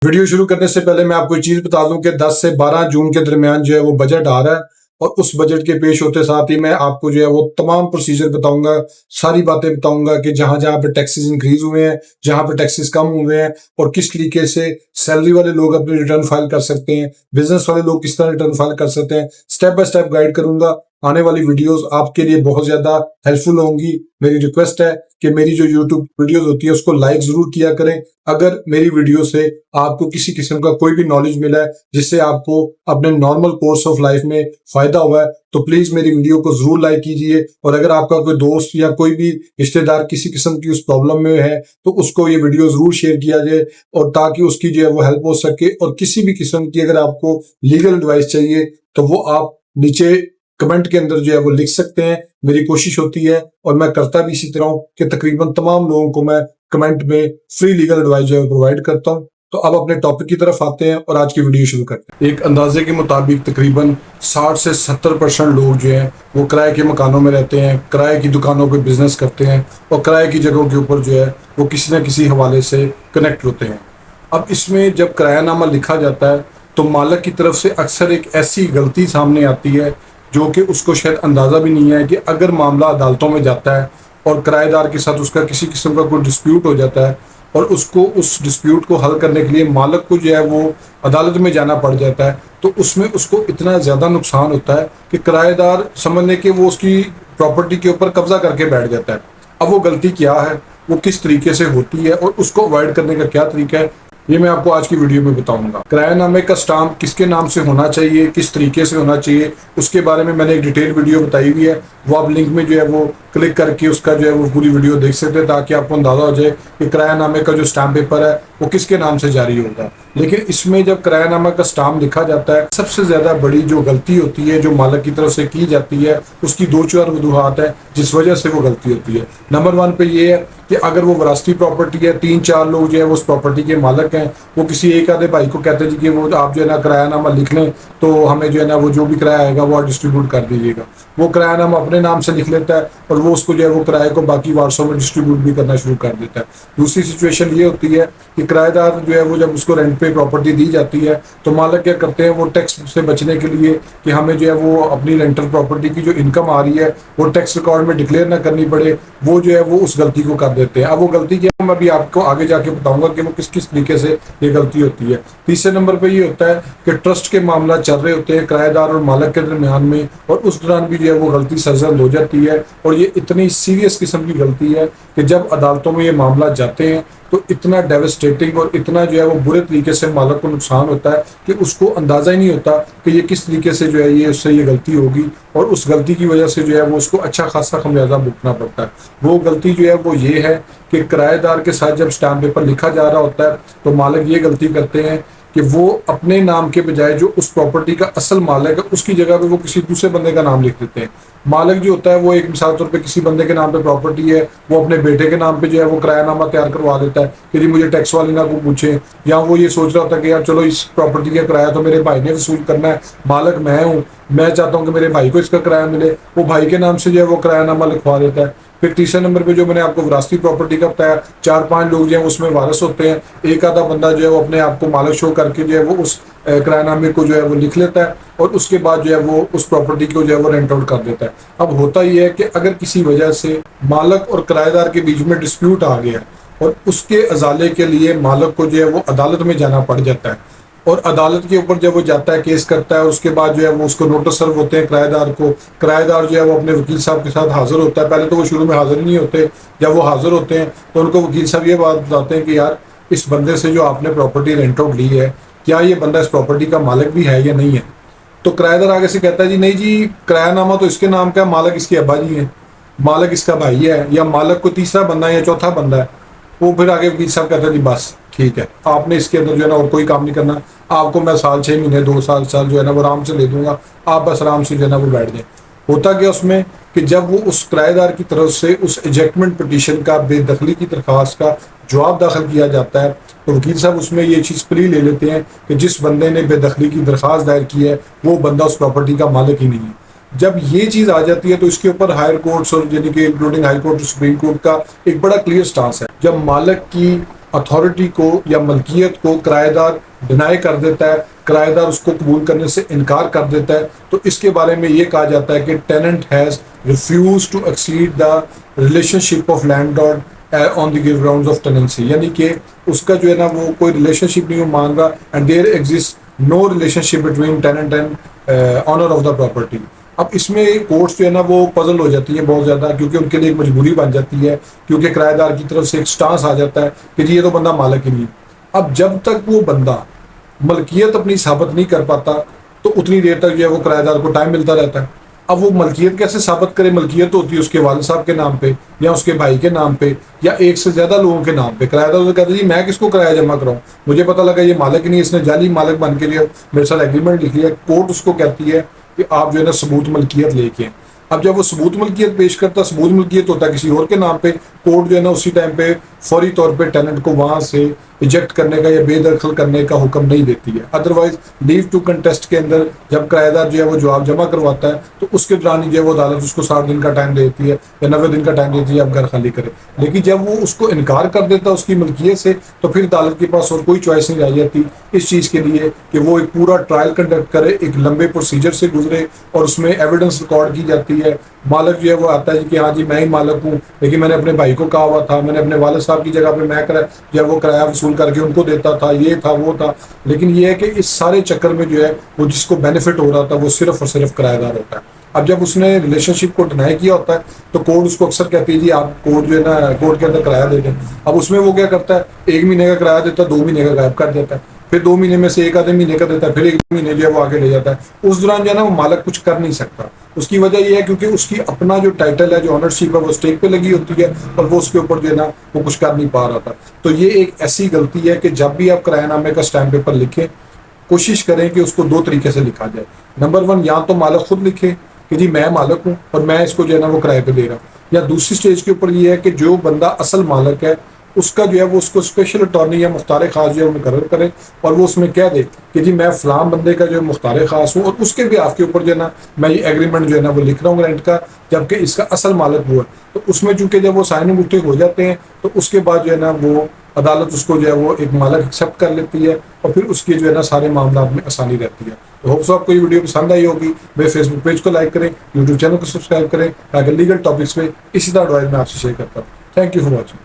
Video शुरू करने से पहले मैं आपको एक चीज बता दूं कि 10 से 12 जून के दरमियान जो है वो बजट आ रहा है और उस बजट के पेश होते साथ ही मैं आपको जो है वो तमाम प्रोसीजर बताऊंगा, सारी बातें बताऊंगा कि जहां जहां पे टैक्सेस इंक्रीज हुए हैं, जहां पे टैक्सेस कम हुए हैं और किस तरीके से सैलरी वाले लोग अपनी रिटर्न फाइल कर सकते हैं, बिजनेस वाले लोग किस तरह रिटर्न फाइल कर सकते हैं। स्टेप बाय स्टेप गाइड करूंगा। आने वाली वीडियोस आपके लिए बहुत ज्यादा हेल्पफुल होंगी। मेरी रिक्वेस्ट है कि मेरी जो यूट्यूब वीडियोस होती है उसको लाइक जरूर किया करें। अगर मेरी वीडियो से आपको किसी किस्म का कोई भी नॉलेज मिला है जिससे आपको अपने नॉर्मल कोर्स ऑफ लाइफ में फायदा हुआ है तो प्लीज मेरी वीडियो को जरूर लाइक कीजिए। और अगर आपका कोई दोस्त या कोई भी रिश्तेदार किसी किस्म की उस प्रॉब्लम में है तो उसको ये वीडियो जरूर शेयर किया जाए और ताकि उसकी जो है वो हेल्प हो सके। और किसी भी किस्म की अगर आपको लीगल एडवाइस चाहिए तो वो आप नीचे कमेंट के अंदर जो है वो लिख सकते हैं। मेरी कोशिश होती है और मैं करता भी इसी तरह हूं कि तकरीबन तमाम लोगों को मैं कमेंट में फ्री लीगल एडवाइस जो है प्रोवाइड करता हूं। तो अब अपने टॉपिक की तरफ आते हैं और आज की वीडियो शुरू करते हैं। एक अंदाजे के मुताबिक तकरीबन 60 से 70% लोग जो हैं वो किराए के मकानों में रहते हैं, किराए की दुकानों पे बिजनेस करते हैं और किराए की जगहों के ऊपर जो है वो किसी न किसी हवाले से कनेक्ट होते हैं। अब इसमें जब किरायानामा लिखा जाता है तो मालिक की तरफ से अक्सर एक ऐसी गलती सामने आती है जो कि उसको शायद अंदाज़ा भी नहीं है कि अगर मामला अदालतों में जाता है और किराएदार के साथ उसका किसी किस्म का कोई डिस्प्यूट हो जाता है और उसको उस डिस्प्यूट को हल करने के लिए मालिक को जो है वो अदालत में जाना पड़ जाता है तो उसमें उसको इतना ज़्यादा नुकसान होता है कि किराएदार समझने के वो उसकी प्रॉपर्टी के ऊपर कब्जा करके बैठ जाता है। अब वो गलती क्या है, वो किस तरीके से होती है और उसको अवॉइड करने का क्या तरीका है, ये मैं आपको आज की वीडियो में बताऊंगा। किरायानामे का स्टाम्प किसके नाम से होना चाहिए, किस तरीके से होना चाहिए, उसके बारे में मैंने एक डिटेल वीडियो बताई हुई है। वो आप लिंक में जो है वो क्लिक करके उसका जो है वो पूरी वीडियो देख सकते हैं ताकि आपको अंदाज़ा हो जाए कि किरायानामे का जो स्टाम्प पेपर है वो किसके नाम से जारी होगा। लेकिन इसमें जब किरायानामा का स्टाम्प लिखा जाता है सबसे ज़्यादा बड़ी जो गलती होती है जो मालिक की तरफ से की जाती है उसकी 2-4 वजूहात है जिस वजह से वो गलती होती है। नंबर 1 पे ये है कि अगर वो विरासती प्रॉपर्टी है, 3-4 लोग जो है वो उस प्रॉपर्टी के मालिक हैं, वो किसी एक आधे भाई को कहते हैं कि वो आप जो है ना किरायानामा लिख लें तो हमें जो है ना वो जो भी किराया आएगा वो डिस्ट्रीब्यूट कर दीजिएगा। वो किरायानामा अपने नाम से लिख लेता है और वो उसको जो है वो किराए को बाकी वारसों में डिस्ट्रीब्यूट भी करना शुरू कर देता है। दूसरी सिचुएशन ये होती है कि किराएदार जो है वो जब उसको रेंट पे प्रॉपर्टी दी जाती है तो मालिक क्या करते हैं, वो टैक्स से बचने के लिए कि हमें जो है वो अपनी रेंटल प्रॉपर्टी की जो इनकम आ रही है वो टैक्स रिकॉर्ड में डिक्लेयर ना करनी पड़े, वो जो है वो उस गलती को कर देते हैं। अब वो गलती क्या है मैं अभी आपको आगे जाके बताऊंगा कि वो किस किस तरीके से ये गलती होती है। तीसरे नंबर पर ये होता है कि ट्रस्ट के मामला चल रहे होते हैं किराएदार और मालिक के दरमियान में और उस दौरान भी जो है वो गलती सरजद हो जाती है और ये इतनी सीरियस किस्म की गलती है कि जब अदालतों में ये मामला जाते हैं तो इतना डेवस्टेटिंग और इतना जो है वो बुरे तरीके से मालिक को नुकसान होता है कि उसको अंदाज़ा ही नहीं होता कि ये किस तरीके से जो है ये उससे ये गलती होगी और उस गलती की वजह से जो है वो उसको अच्छा खासा खमियाजा भुगतना पड़ता है। वो गलती जो है वो ये है कि किराएदार के साथ जब स्टाम्प पेपर लिखा जा रहा होता है तो मालिक ये गलती करते हैं कि वो अपने नाम के बजाय जो उस प्रॉपर्टी का असल मालिक है उसकी जगह पे वो किसी दूसरे बंदे का नाम लिख देते हैं। मालिक जो होता है वो एक मिसाल तौर पे किसी बंदे के नाम पे प्रॉपर्टी है, वो अपने बेटे के नाम पे जो है वो किरायानामा तैयार करवा देता है कि जी मुझे टैक्स वाले ना को पूछे, या वो ये सोच रहा होता है कि यार चलो इस प्रॉपर्टी का किराया तो मेरे भाई ने वसूल करना है, मालिक मैं हूँ, मैं चाहता हूँ कि मेरे भाई को इसका किराया मिले, वो भाई के नाम से जो है वो किरायानामा लिखवा देता है। फिर तीसरे नंबर पे जो मैंने आपको विरासती प्रॉपर्टी का बताया, 4-5 लोग जो है उसमें वारिस होते हैं, एक आधा बंदा जो है वो अपने आप को मालिक शो करके जो है वो उस किरायानामे को जो है वो लिख लेता है और उसके बाद जो है वो उस प्रॉपर्टी को जो है वो रेंट आउट कर देता है। अब होता ही है कि अगर किसी वजह से मालिक और किराएदार के बीच में डिस्प्यूट आ गया और उसके अजाले के लिए मालिक को जो है वो अदालत में जाना पड़ जाता है और अदालत के ऊपर जब वो जाता है केस करता है उसके बाद जो है वो उसको नोटिस सर्व होते हैं किराएदार को, किराएदार जो है वो अपने वकील साहब के साथ हाजिर होता है। पहले तो वो शुरू में हाजिर नहीं होते, जब वो हाजिर होते हैं तो उनको वकील साहब ये बात बताते हैं कि यार इस बंदे से जो आपने प्रॉपर्टी रेंट आउट ली है क्या ये बंदा इस प्रॉपर्टी का मालिक भी है या नहीं है। तो किराएदार आगे से कहता है जी नहीं जी किरायानामा तो इसके नाम का है, मालिक इसके अब्बा जी हैं, मालिक इसका भाई है या मालिक को तीसरा बंदा है या चौथा बंदा है। वो फिर आगे वकील साहब कहते हैं जी बस ठीक है, आपने इसके अंदर जो है ना और कोई काम नहीं करना, आपको मैं साल 6 महीने 2 साल जो है ना वो आराम से ले दूंगा, आप बस आराम से जो है ना वो बैठ जाए। होता क्या उसमें कि जब वो उस किराएदार की तरफ से उस एजेक्टमेंट पिटीशन का बेदखली की दरख्वास्त का जवाब दाखिल किया जाता है तो वकील साहब उसमें ये चीज़ प्ली ले लेते हैं कि जिस बंदे ने बेदखली की दरख्वास्त दायर की है वो बंदा उस प्रॉपर्टी का मालिक ही नहीं है। जब ये चीज़ आ जाती है तो इसके ऊपर हायर कोर्ट्स और यानी कि इंक्लूडिंग हाई कोर्ट और सुप्रीम कोर्ट का एक बड़ा क्लियर स्टांस है। जब मालिक की اتھارٹی کو یا ملکیت کو کرایہ دار ڈینائی کر دیتا ہے، کرایہ دار اس کو قبول کرنے سے انکار کر دیتا ہے، تو اس کے بارے میں یہ کہا جاتا ہے کہ tenant has refuse to accede the relationship of landlord on the grounds of tenancy, یعنی کہ اس کا جو ہے نا وہ کوئی ریلیشن شپ نہیں وہ مان رہا، and there exist no relationship between tenant and owner of the property. اب اس میں کورٹس جو ہے نا وہ پزل ہو جاتی ہیں بہت زیادہ، کیونکہ ان کے لیے ایک مجبوری بن جاتی ہے، کیونکہ کرایہ دار کی طرف سے ایک سٹانس آ جاتا ہے کہ جی یہ تو بندہ مالک ہی نہیں۔ اب جب تک وہ بندہ ملکیت اپنی ثابت نہیں کر پاتا تو اتنی دیر تک جو ہے وہ کرایہ دار کو ٹائم ملتا رہتا ہے۔ اب وہ ملکیت کیسے ثابت کرے؟ ملکیت ہوتی ہے اس کے والد صاحب کے نام پہ یا اس کے بھائی کے نام پہ یا ایک سے زیادہ لوگوں کے نام پہ۔ کرایہ دار کہتا ہے جی میں کس کو کرایہ جمع کراؤں، مجھے پتہ لگا یہ مالک نہیں، اس نے جعلی مالک بن کے لیا میرے ساتھ ایگریمنٹ لکھ لیا۔ کورٹ اس کو کہتی ہے کہ آپ جو ہے نا ثبوت ملکیت لے کے، اب جب وہ ثبوت ملکیت پیش کرتا، ثبوت ملکیت ہوتا ہے کسی اور کے نام پہ، کورٹ جو ہے نا اسی ٹائم پہ فوری طور پہ ٹیننٹ کو وہاں سے ایجیکٹ کرنے کا یا بے دخل کرنے کا حکم نہیں دیتی ہے۔ ادروائز لیو ٹو کنٹیسٹ کے اندر جب کرایہ دار جو ہے وہ جواب جمع کرواتا ہے تو اس کے دوران جو ہے وہ عدالت اس کو 60 دن کا ٹائم دیتی ہے یا 90 دن کا ٹائم دیتی ہے اب گھر خالی کرے۔ لیکن جب وہ اس کو انکار کر دیتا ہے اس کی ملکیت سے، تو پھر عدالت کے پاس اور کوئی چوائس نہیں رہ جاتی اس چیز کے لیے کہ وہ ایک پورا ٹرائل کنڈکٹ کرے، ایک لمبے پروسیجر سے گزرے اور اس میں ایویڈنس ریکارڈ کی جاتی ہے۔ مالک جو ہے وہ آتا ہے کہ ہاں جی میں ہی مالک ہوں، لیکن میں نے اپنے بھائی کو کہا ہوا تھا، میں نے اپنے والد صاحب کی جگہ پہ میں جب وہ کرایہ وصول کر کے ان کو دیتا تھا، یہ تھا وہ تھا۔ لیکن یہ ہے کہ اس سارے چکر میں جو ہے وہ جس کو بینیفٹ ہو رہا تھا وہ صرف اور صرف کرایہ دار ہوتا ہے۔ اب جب اس نے ریلیشن شپ کو ڈینائی کیا ہوتا ہے تو کورٹ اس کو اکثر کہتی ہے جی آپ کورٹ جو ہے نا کورٹ کے اندر کرایہ دے دیں۔ اب اس میں وہ کیا کرتا ہے، 1 مہینے کا کرایہ دیتا ہے، 2 مہینے کا غائب کر دیتا ہے، پھر 2 مہینے میں سے 1 آدھے مہینے کا دیتا ہے، پھر 1 مہینے جو ہے وہ آگے لے جاتا ہے۔ اس دوران جو ہے نا وہ مالک کچھ کر نہیں سکتا۔ اس کی وجہ یہ ہے کیونکہ اس کی اپنا جو ٹائٹل ہے، جو آنرشپ ہے، وہ اسٹیک پہ لگی ہوتی ہے اور وہ اس کے اوپر جو ہے نا وہ کچھ کر نہیں پا رہا تھا۔ تو یہ ایک ایسی غلطی ہے کہ جب بھی آپ کرایہ نامے کا اسٹیمپ پیپر لکھیں کوشش کریں کہ اس کو 2 طریقے سے لکھا جائے۔ نمبر 1، یا تو مالک خود لکھے کہ جی میں مالک ہوں اور میں اس کو جو ہے نا وہ کرایہ پہ دے رہا ہوں، یا دوسری سٹیج کے اوپر یہ ہے کہ جو بندہ اصل مالک ہے اس کا جو ہے وہ اس کو اسپیشل اٹارنی یا مختار خاص جو ہے وہ مقرر کرے اور وہ اس میں کہہ دے کہ جی میں فلاں بندے کا جو ہے مختار خاص ہوں اور اس کے بھی آپ کے اوپر جو ہے نا میں یہ ایگریمنٹ جو ہے نا وہ لکھ رہا ہوں رینٹ کا، جبکہ اس کا اصل مالک وہ ہے۔ تو اس میں چونکہ جب وہ سائن انگوٹھے ہو جاتے ہیں تو اس کے بعد جو ہے نا وہ عدالت اس کو جو ہے وہ ایک مالک ایکسیپٹ کر لیتی ہے اور پھر اس کی جو ہے نا سارے معاملات میں آسانی رہتی ہے۔ تو ہوپ سو آپ کو یہ ویڈیو پسند آئی ہوگی۔ میرے فیس بک پیج کو لائک کریں، یوٹیوب چینل کو سبسکرائب کریں تاکہ لیگل ٹاپکس میں اسی طرح ایڈوائز میں آپ سے شیئر کرتا ہوں۔ Thank you for watching.